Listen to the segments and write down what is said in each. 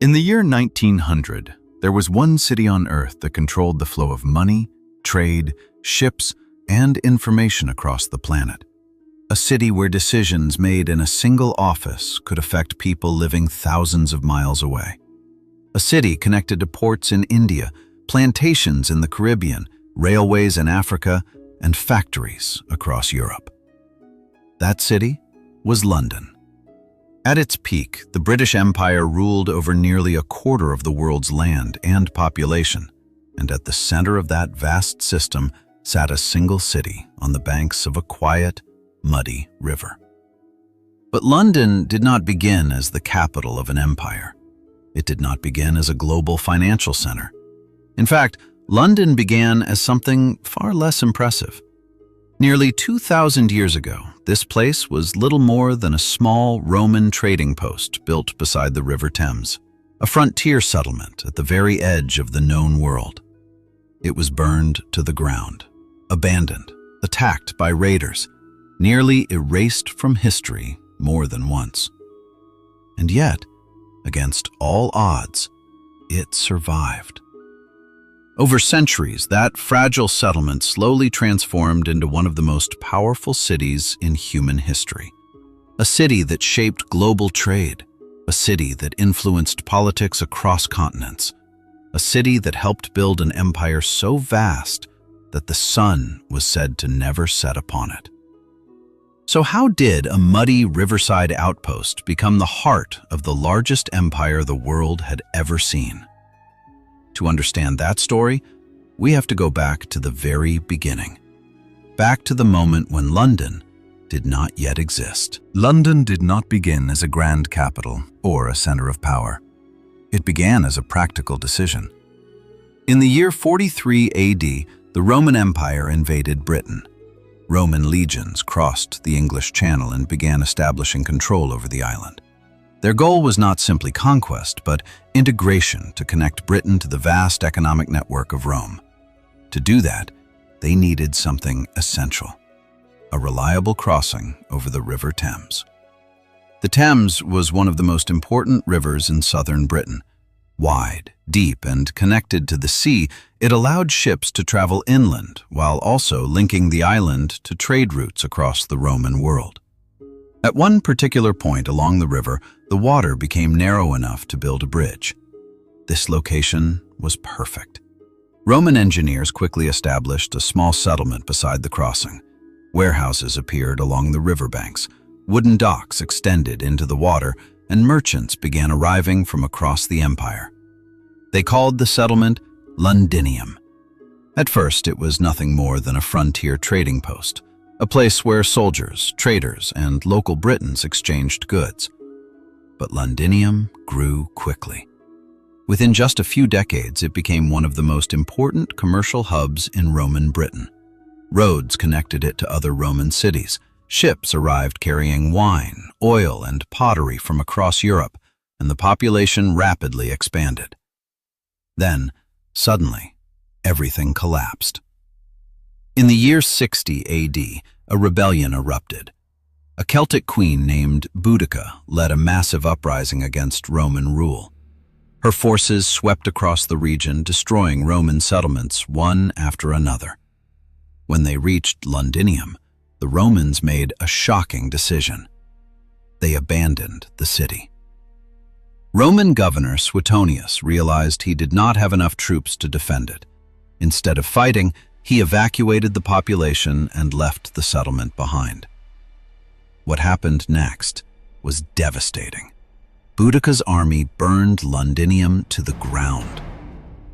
In the year 1900, there was one city on Earth that controlled the flow of money, trade, ships, and information across the planet. A city where decisions made in a single office could affect people living thousands of miles away. A city connected to ports in India, plantations in the Caribbean, railways in Africa, and factories across Europe. That city was London. At its peak, the British Empire ruled over nearly a quarter of the world's land and population, and at the center of that vast system sat a single city on the banks of a quiet, muddy river. But London did not begin as the capital of an empire. It did not begin as a global financial center. In fact, London began as something far less impressive. Nearly 2,000 years ago, this place was little more than a small Roman trading post built beside the River Thames, a frontier settlement at the very edge of the known world. It was burned to the ground, abandoned, attacked by raiders, nearly erased from history more than once. And yet, against all odds, it survived. Over centuries, that fragile settlement slowly transformed into one of the most powerful cities in human history. A city that shaped global trade, a city that influenced politics across continents, a city that helped build an empire so vast that the sun was said to never set upon it. So how did a muddy riverside outpost become the heart of the largest empire the world had ever seen? To understand that story, we have to go back to the very beginning. Back to the moment when London did not yet exist. London did not begin as a grand capital or a center of power. It began as a practical decision. In the year 43 AD, the Roman Empire invaded Britain. Roman legions crossed the English Channel and began establishing control over the island. Their goal was not simply conquest, but integration to connect Britain to the vast economic network of Rome. To do that, they needed something essential: a reliable crossing over the River Thames. The Thames was one of the most important rivers in southern Britain. Wide, deep, and connected to the sea, it allowed ships to travel inland while also linking the island to trade routes across the Roman world. At one particular point along the river, the water became narrow enough to build a bridge. This location was perfect. Roman engineers quickly established a small settlement beside the crossing. Warehouses appeared along the riverbanks, wooden docks extended into the water, and merchants began arriving from across the empire. They called the settlement Londinium. At first, it was nothing more than a frontier trading post, a place where soldiers, traders, and local Britons exchanged goods. But Londinium grew quickly. Within just a few decades, it became one of the most important commercial hubs in Roman Britain. Roads connected it to other Roman cities. Ships arrived carrying wine, oil, and pottery from across Europe, and the population rapidly expanded. Then, suddenly, everything collapsed. In the year 60 AD, a rebellion erupted. A Celtic queen named Boudica led a massive uprising against Roman rule. Her forces swept across the region, destroying Roman settlements one after another. When they reached Londinium, the Romans made a shocking decision. They abandoned the city. Roman governor Suetonius realized he did not have enough troops to defend it. Instead of fighting, he evacuated the population and left the settlement behind. What happened next was devastating. Boudica's army burned Londinium to the ground.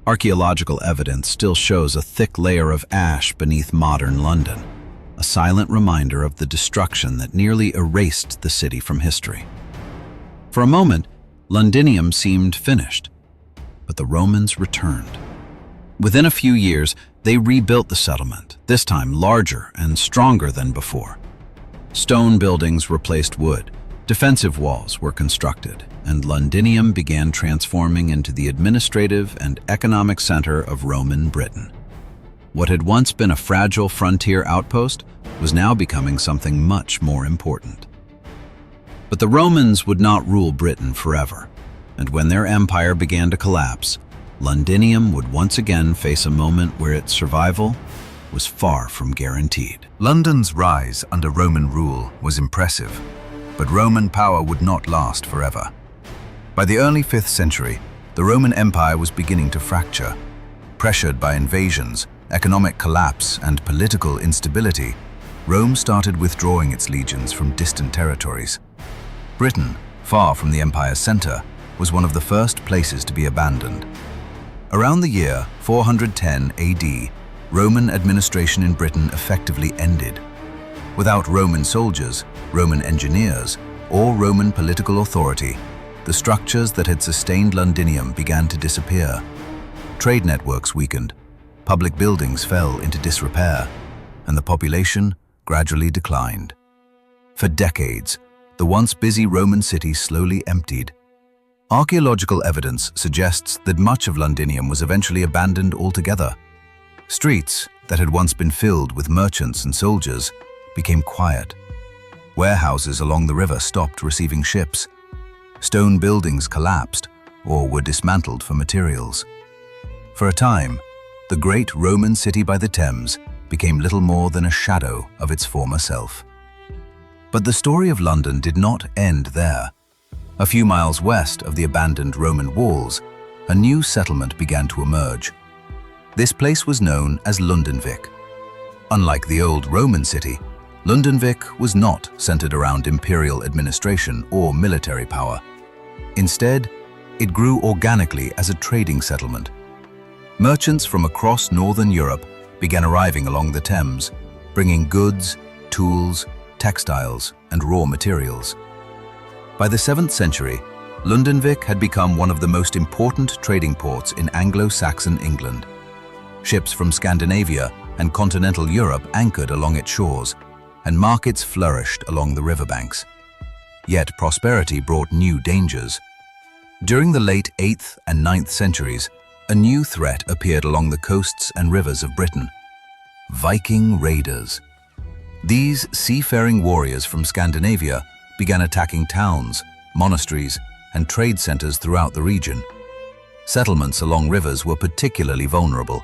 Archaeological evidence still shows a thick layer of ash beneath modern London, a silent reminder of the destruction that nearly erased the city from history. For a moment, Londinium seemed finished, but the Romans returned. Within a few years, they rebuilt the settlement, this time larger and stronger than before. Stone buildings replaced wood, defensive walls were constructed, and Londinium began transforming into the administrative and economic center of Roman Britain. What had once been a fragile frontier outpost was now becoming something much more important. But the Romans would not rule Britain forever. and when their empire began to collapse, Londinium would once again face a moment where its survival was far from guaranteed. London's rise under Roman rule was impressive, but Roman power would not last forever. By the early 5th century, the Roman Empire was beginning to fracture. Pressured by invasions, economic collapse, and political instability, Rome started withdrawing its legions from distant territories. Britain, far from the empire's center, was one of the first places to be abandoned. Around the year 410 AD, Roman administration in Britain effectively ended. Without Roman soldiers, Roman engineers, or Roman political authority, the structures that had sustained Londinium began to disappear. Trade networks weakened, public buildings fell into disrepair, and the population gradually declined. For decades, the once busy Roman city slowly emptied. Archaeological evidence suggests that much of Londinium was eventually abandoned altogether. Streets that had once been filled with merchants and soldiers became quiet. Warehouses along the river stopped receiving ships. Stone buildings collapsed or were dismantled for materials. For a time, the great Roman city by the Thames became little more than a shadow of its former self. But the story of London did not end there. A few miles west of the abandoned Roman walls, a new settlement began to emerge. This place was known as Londonvik. Unlike the old Roman city, Londonvik was not centered around imperial administration or military power. Instead, it grew organically as a trading settlement. Merchants from across northern Europe began arriving along the Thames, bringing goods, tools, textiles, and raw materials. By the 7th century, Londonvik had become one of the most important trading ports in Anglo-Saxon England. Ships from Scandinavia and continental Europe anchored along its shores, and markets flourished along the riverbanks. Yet prosperity brought new dangers. During the late 8th and 9th centuries, a new threat appeared along the coasts and rivers of Britain: Viking raiders. These seafaring warriors from Scandinavia began attacking towns, monasteries, and trade centers throughout the region. Settlements along rivers were particularly vulnerable,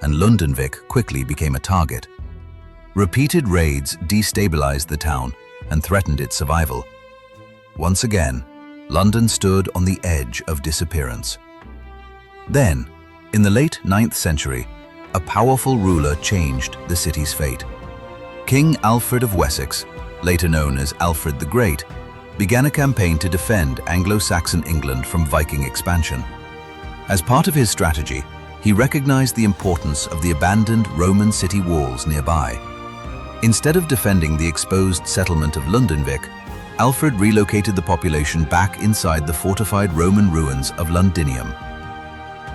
and Londonvik quickly became a target. Repeated raids destabilized the town and threatened its survival. Once again, London stood on the edge of disappearance. Then, in the late 9th century, a powerful ruler changed the city's fate. King Alfred of Wessex, later known as Alfred the Great, began a campaign to defend Anglo-Saxon England from Viking expansion. As part of his strategy, he recognized the importance of the abandoned Roman city walls nearby. Instead of defending the exposed settlement of Londonvik, Alfred relocated the population back inside the fortified Roman ruins of Londinium.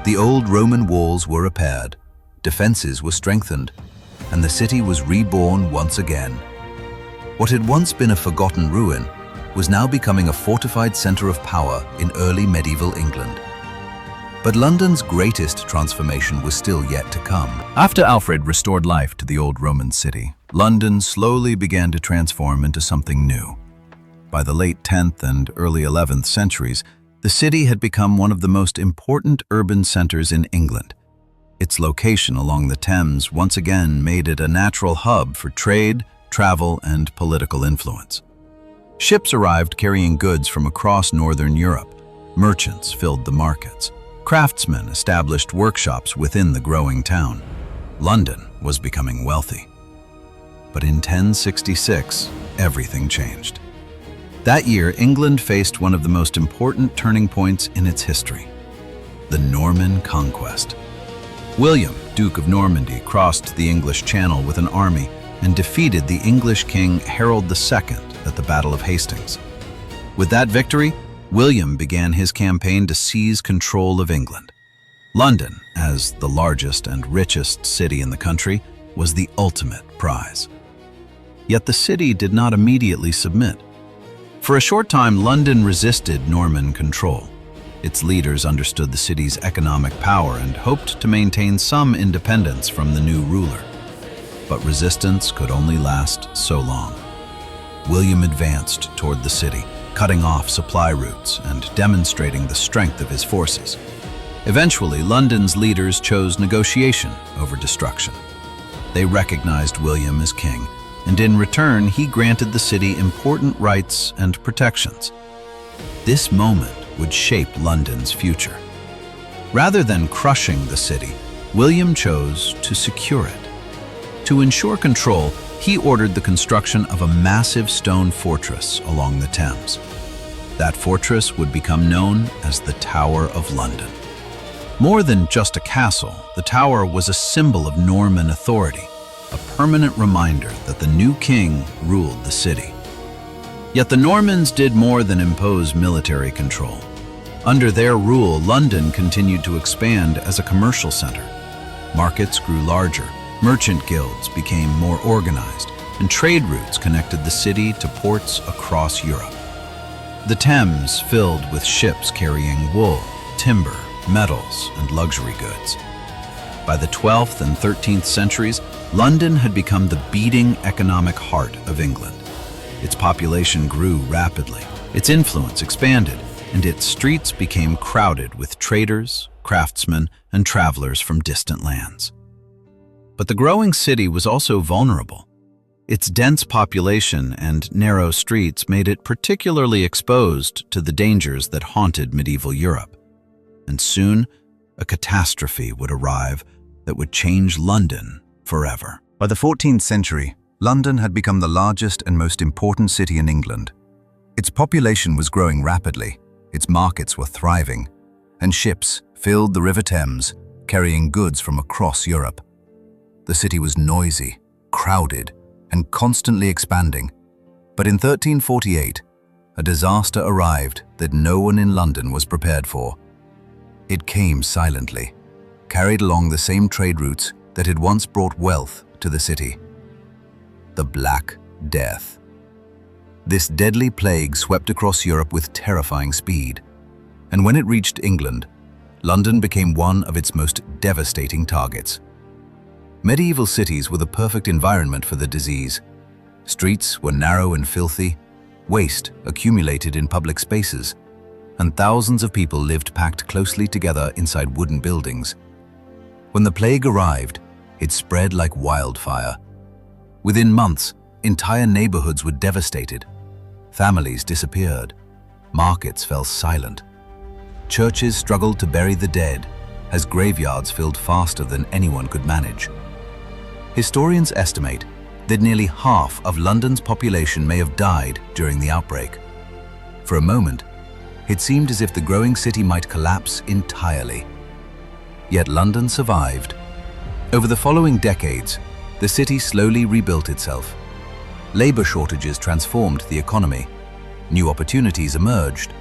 The old Roman walls were repaired, defenses were strengthened, and the city was reborn once again. What had once been a forgotten ruin was now becoming a fortified center of power in early medieval England. But London's greatest transformation was still yet to come. After Alfred restored life to the old Roman city, London slowly began to transform into something new. By the late 10th and early 11th centuries, the city had become one of the most important urban centers in England. Its location along the Thames once again made it a natural hub for trade, travel, and political influence. Ships arrived carrying goods from across northern Europe. Merchants filled the markets. Craftsmen established workshops within the growing town. London was becoming wealthy. But in 1066, everything changed. That year, England faced one of the most important turning points in its history: the Norman Conquest. William, Duke of Normandy, crossed the English Channel with an army and defeated the English king Harold II at the Battle of Hastings. With that victory, William began his campaign to seize control of England. London, as the largest and richest city in the country, was the ultimate prize. Yet the city did not immediately submit. For a short time, London resisted Norman control. Its leaders understood the city's economic power and hoped to maintain some independence from the new ruler. But resistance could only last so long. William advanced toward the city, cutting off supply routes and demonstrating the strength of his forces. Eventually, London's leaders chose negotiation over destruction. They recognized William as king, and in return, he granted the city important rights and protections. This moment would shape London's future. Rather than crushing the city, William chose to secure it. To ensure control, he ordered the construction of a massive stone fortress along the Thames. That fortress would become known as the Tower of London. More than just a castle, the tower was a symbol of Norman authority, a permanent reminder that the new king ruled the city. Yet the Normans did more than impose military control. Under their rule, London continued to expand as a commercial center. Markets grew larger, merchant guilds became more organized, and trade routes connected the city to ports across Europe. The Thames filled with ships carrying wool, timber, metals, and luxury goods. By the 12th and 13th centuries, London had become the beating economic heart of England. Its population grew rapidly, its influence expanded, and its streets became crowded with traders, craftsmen, and travelers from distant lands. But the growing city was also vulnerable. Its dense population and narrow streets made it particularly exposed to the dangers that haunted medieval Europe. And soon, a catastrophe would arrive that would change London forever. By the 14th century, London had become the largest and most important city in England. Its population was growing rapidly, its markets were thriving, and ships filled the River Thames, carrying goods from across Europe. The city was noisy, crowded, and constantly expanding. But in 1348, a disaster arrived that no one in London was prepared for. It came silently, carried along the same trade routes that had once brought wealth to the city. The Black Death. This deadly plague swept across Europe with terrifying speed, and when it reached England, London became one of its most devastating targets. Medieval cities were the perfect environment for the disease. Streets were narrow and filthy, waste accumulated in public spaces, and thousands of people lived packed closely together inside wooden buildings. When the plague arrived, it spread like wildfire. Within months, entire neighborhoods were devastated. Families disappeared. Markets fell silent. Churches struggled to bury the dead as graveyards filled faster than anyone could manage. Historians estimate that nearly half of London's population may have died during the outbreak. For a moment, it seemed as if the growing city might collapse entirely. Yet London survived. Over the following decades, the city slowly rebuilt itself. Labor shortages transformed the economy, new opportunities emerged,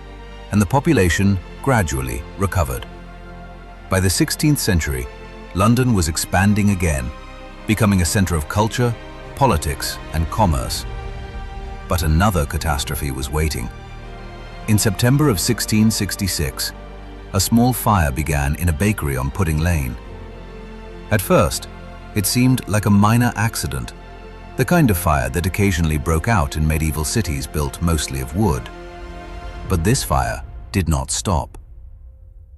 and the population gradually recovered. By the 16th century, London was expanding again, becoming a center of culture, politics, and commerce. But another catastrophe was waiting. In September of 1666, a small fire began in a bakery on Pudding Lane. At first, it seemed like a minor accident, the kind of fire that occasionally broke out in medieval cities built mostly of wood. But this fire did not stop.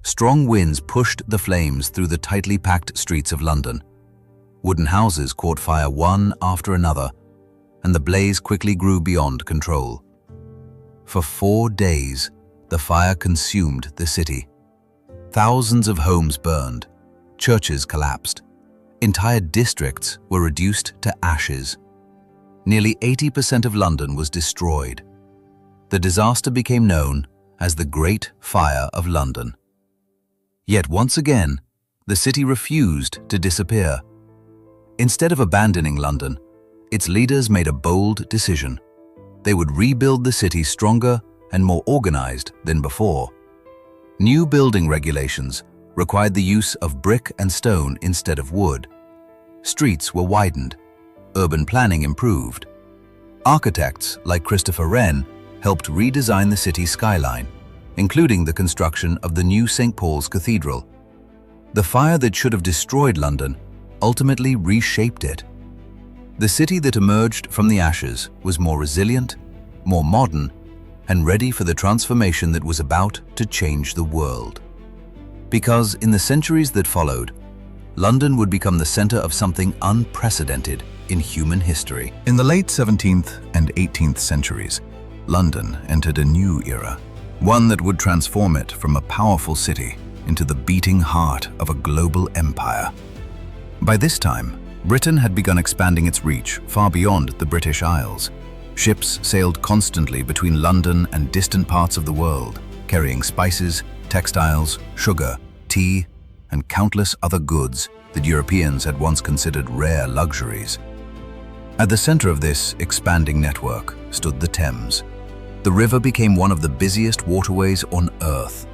Strong winds pushed the flames through the tightly packed streets of London. Wooden houses caught fire one after another, and the blaze quickly grew beyond control. For 4 days, the fire consumed the city. Thousands of homes burned, churches collapsed, entire districts were reduced to ashes. Nearly 80% of London was destroyed. The disaster became known as the Great Fire of London. Yet once again, the city refused to disappear. Instead of abandoning London, its leaders made a bold decision. They would rebuild the city stronger and more organized than before. New building regulations required the use of brick and stone instead of wood. Streets were widened. Urban planning improved. Architects like Christopher Wren helped redesign the city's skyline, including the construction of the new St. Paul's Cathedral. The fire that should have destroyed London ultimately reshaped it. The city that emerged from the ashes was more resilient, more modern, and ready for the transformation that was about to change the world. Because in the centuries that followed, London would become the center of something unprecedented in human history. In the late 17th and 18th centuries, London entered a new era, one that would transform it from a powerful city into the beating heart of a global empire. By this time, Britain had begun expanding its reach far beyond the British Isles. Ships sailed constantly between London and distant parts of the world, carrying spices, textiles, sugar, tea, and countless other goods that Europeans had once considered rare luxuries. At the center of this expanding network stood the Thames. The river became one of the busiest waterways on Earth.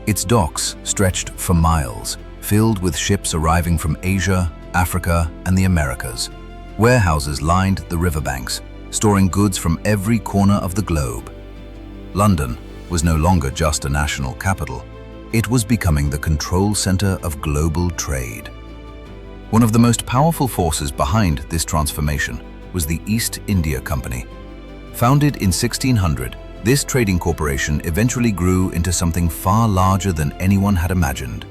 Its docks stretched for miles, filled with ships arriving from Asia, Africa, and the Americas. Warehouses lined the riverbanks, storing goods from every corner of the globe. London was no longer just a national capital. It was becoming the control center of global trade. One of the most powerful forces behind this transformation was the East India Company. Founded in 1600, this trading corporation eventually grew into something far larger than anyone had imagined.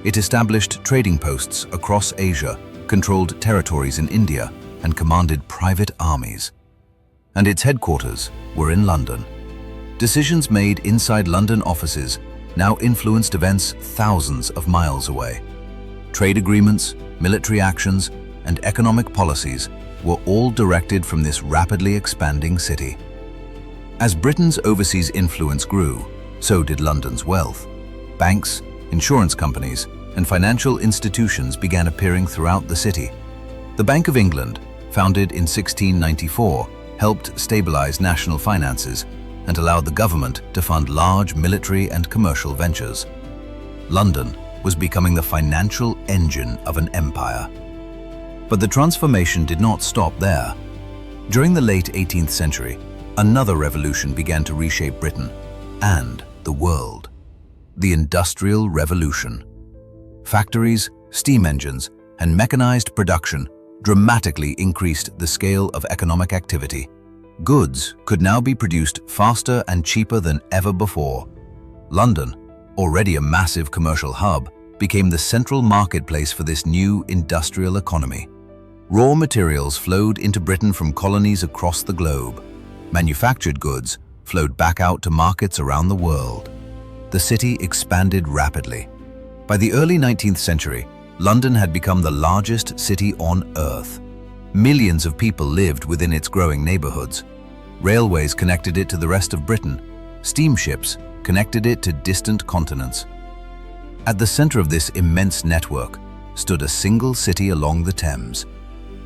It established trading posts across Asia, controlled territories in India, and commanded private armies. And its headquarters were in London. Decisions made inside London offices now influenced events thousands of miles away. Trade agreements, military actions, and economic policies were all directed from this rapidly expanding city. As Britain's overseas influence grew, so did London's wealth. Banks, insurance companies, and financial institutions began appearing throughout the city. The Bank of England, founded in 1694, helped stabilize national finances and allowed the government to fund large military and commercial ventures. London was becoming the financial engine of an empire. But the transformation did not stop there. During the late 18th century, another revolution began to reshape Britain and the world: the Industrial Revolution. Factories, steam engines, and mechanized production dramatically increased the scale of economic activity. Goods could now be produced faster and cheaper than ever before. London, already a massive commercial hub, became the central marketplace for this new industrial economy. Raw materials flowed into Britain from colonies across the globe. Manufactured goods flowed back out to markets around the world. The city expanded rapidly. By the early 19th century, London had become the largest city on Earth. Millions of people lived within its growing neighborhoods. Railways connected it to the rest of Britain. Steamships connected it to distant continents. At the center of this immense network stood a single city along the Thames.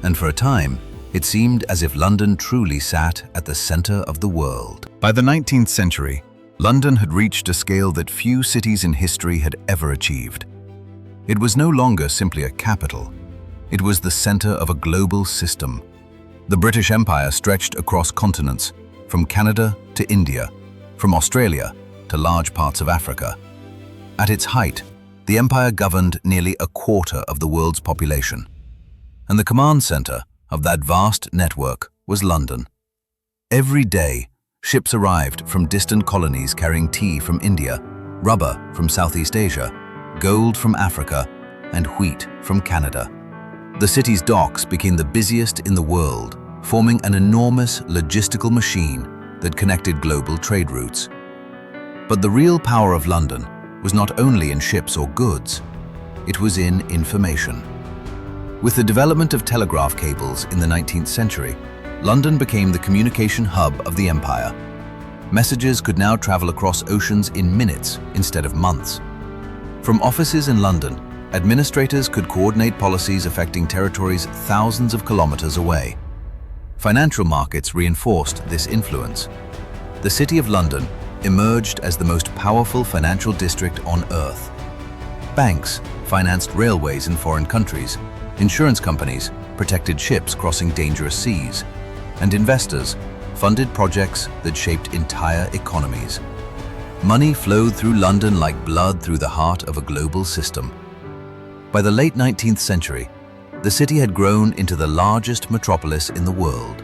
And for a time, it seemed as if London truly sat at the center of the world. By the 19th century, London had reached a scale that few cities in history had ever achieved. It was no longer simply a capital. It was the center of a global system. The British Empire stretched across continents, from Canada to India, from Australia to large parts of Africa. At its height, the empire governed nearly a quarter of the world's population. And the command center of that vast network was London. Every day, ships arrived from distant colonies carrying tea from India, rubber from Southeast Asia, gold from Africa, and wheat from Canada. The city's docks became the busiest in the world, forming an enormous logistical machine that connected global trade routes. But the real power of London was not only in ships or goods, it was in information. With the development of telegraph cables in the 19th century, London became the communication hub of the empire. Messages could now travel across oceans in minutes instead of months. From offices in London, administrators could coordinate policies affecting territories thousands of kilometers away. Financial markets reinforced this influence. The City of London emerged as the most powerful financial district on Earth. Banks financed railways in foreign countries, insurance companies protected ships crossing dangerous seas, and investors funded projects that shaped entire economies. Money flowed through London like blood through the heart of a global system. By the late 19th century, the city had grown into the largest metropolis in the world.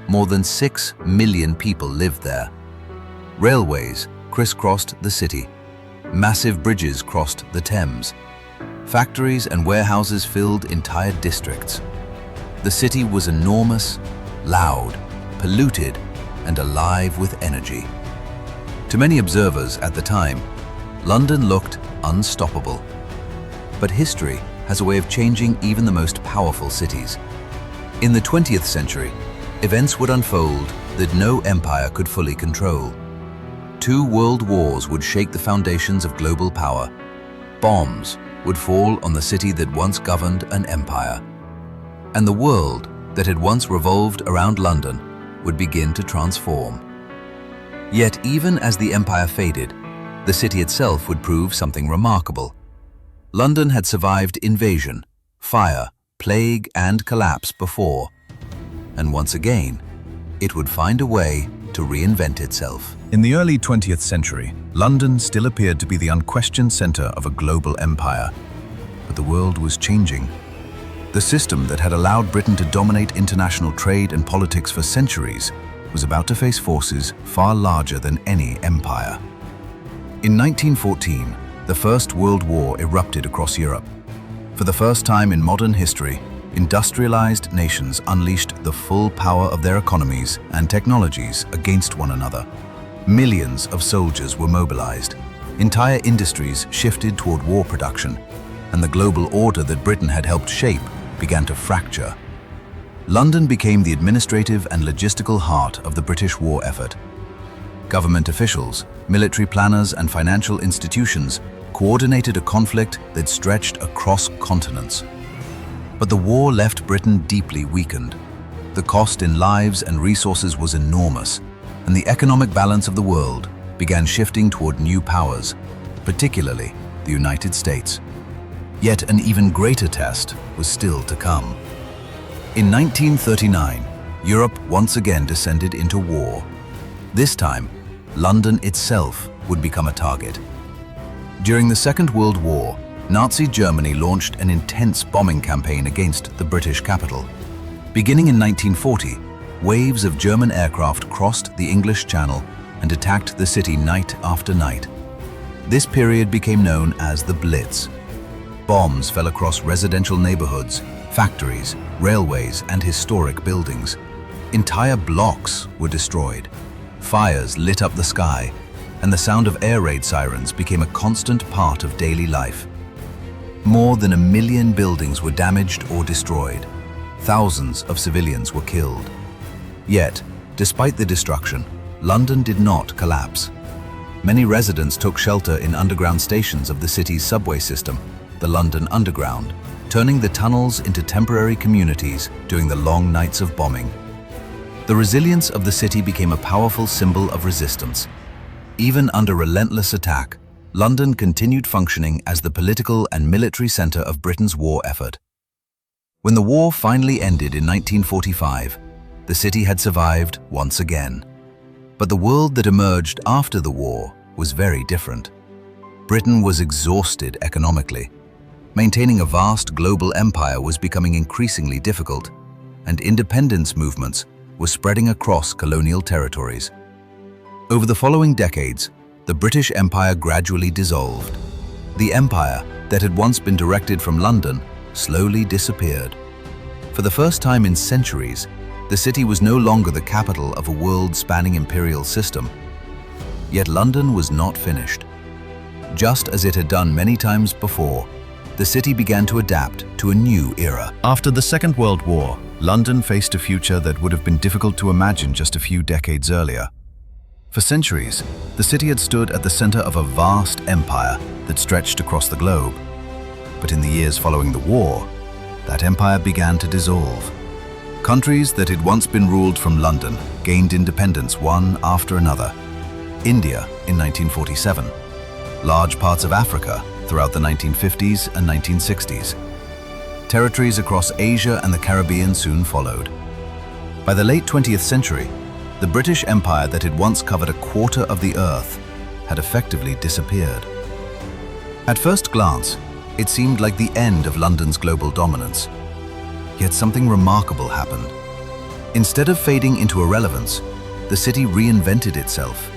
More than 6 million people lived there. Railways crisscrossed the city. Massive bridges crossed the Thames. Factories and warehouses filled entire districts. The city was enormous, loud, polluted, and alive with energy. To many observers at the time, London looked unstoppable. But history has a way of changing even the most powerful cities. In the 20th century, events would unfold that no empire could fully control. 2 world wars would shake the foundations of global power. Bombs would fall on the city that once governed an empire. And the world that had once revolved around London would begin to transform. Yet even as the empire faded, the city itself would prove something remarkable. London had survived invasion, fire, plague, and collapse before. And once again, it would find a way to reinvent itself. In the early 20th century, London still appeared to be the unquestioned center of a global empire. But the world was changing. The system that had allowed Britain to dominate international trade and politics for centuries was about to face forces far larger than any empire. In 1914, the First World War erupted across Europe. For the first time in modern history, industrialized nations unleashed the full power of their economies and technologies against one another. Millions of soldiers were mobilized. Entire industries shifted toward war production, and the global order that Britain had helped shape began to fracture. London became the administrative and logistical heart of the British war effort. Government officials, military planners, and financial institutions coordinated a conflict that stretched across continents. But the war left Britain deeply weakened. The cost in lives and resources was enormous, and the economic balance of the world began shifting toward new powers, particularly the United States. Yet an even greater test was still to come. In 1939, Europe once again descended into war. This time, London itself would become a target. During the Second World War, Nazi Germany launched an intense bombing campaign against the British capital. Beginning in 1940, waves of German aircraft crossed the English Channel and attacked the city night after night. This period became known as the Blitz. Bombs fell across residential neighborhoods, factories, railways, and historic buildings. Entire blocks were destroyed. Fires lit up the sky, and the sound of air raid sirens became a constant part of daily life. More than 1 million buildings were damaged or destroyed. Thousands of civilians were killed. Yet, despite the destruction, London did not collapse. Many residents took shelter in underground stations of the city's subway system, the London Underground, turning the tunnels into temporary communities during the long nights of bombing. The resilience of the city became a powerful symbol of resistance. Even under relentless attack, London continued functioning as the political and military center of Britain's war effort. When the war finally ended in 1945, the city had survived once again. But the world that emerged after the war was very different. Britain was exhausted economically. Maintaining a vast global empire was becoming increasingly difficult, and independence movements were spreading across colonial territories. Over the following decades, the British Empire gradually dissolved. The empire that had once been directed from London slowly disappeared. For the first time in centuries, the city was no longer the capital of a world-spanning imperial system. Yet London was not finished. Just as it had done many times before, the city began to adapt to a new era. After the Second World War, London faced a future that would have been difficult to imagine just a few decades earlier. For centuries, the city had stood at the center of a vast empire that stretched across the globe. But in the years following the war, that empire began to dissolve. Countries that had once been ruled from London gained independence one after another. India in 1947, large parts of Africa throughout the 1950s and 1960s. Territories across Asia and the Caribbean soon followed. By the late 20th century, the British Empire that had once covered a quarter of the earth had effectively disappeared. At first glance, it seemed like the end of London's global dominance. Yet something remarkable happened. Instead of fading into irrelevance, the city reinvented itself.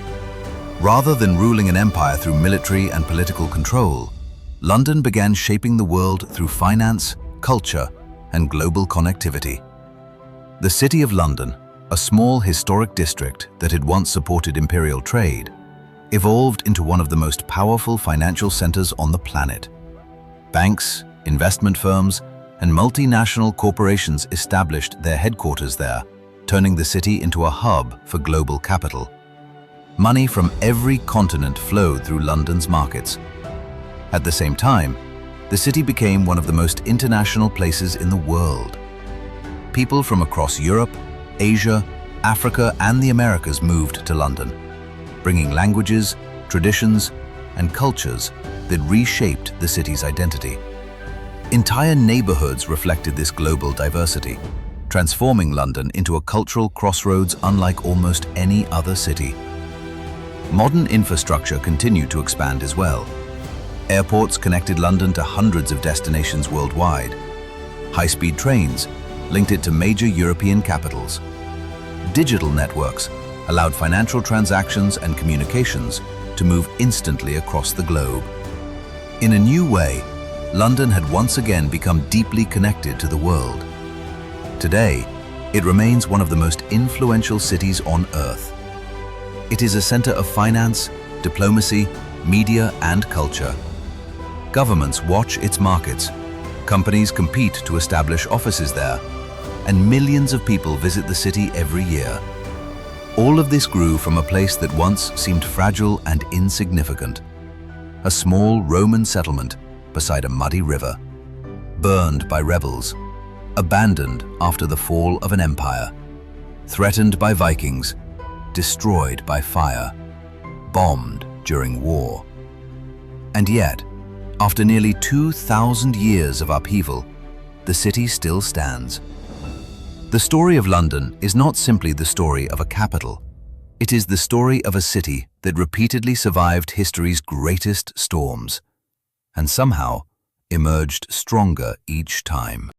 Rather than ruling an empire through military and political control, London began shaping the world through finance, culture, and global connectivity. The City of London, a small historic district that had once supported imperial trade, evolved into one of the most powerful financial centers on the planet. Banks, investment firms, and multinational corporations established their headquarters there, turning the city into a hub for global capital. Money from every continent flowed through London's markets. At the same time, the city became one of the most international places in the world. People from across Europe, Asia, Africa, and the Americas moved to London, bringing languages, traditions, and cultures that reshaped the city's identity. Entire neighborhoods reflected this global diversity, transforming London into a cultural crossroads unlike almost any other city. Modern infrastructure continued to expand as well. Airports connected London to hundreds of destinations worldwide. High-speed trains linked it to major European capitals. Digital networks allowed financial transactions and communications to move instantly across the globe. In a new way, London had once again become deeply connected to the world. Today, it remains one of the most influential cities on Earth. It is a center of finance, diplomacy, media, and culture. Governments watch its markets, companies compete to establish offices there, and millions of people visit the city every year. All of this grew from a place that once seemed fragile and insignificant. A small Roman settlement beside a muddy river, burned by rebels, abandoned after the fall of an empire, threatened by Vikings, destroyed by fire, bombed during war. And yet, after nearly 2,000 years of upheaval, the city still stands. The story of London is not simply the story of a capital. It is the story of a city that repeatedly survived history's greatest storms, and somehow emerged stronger each time.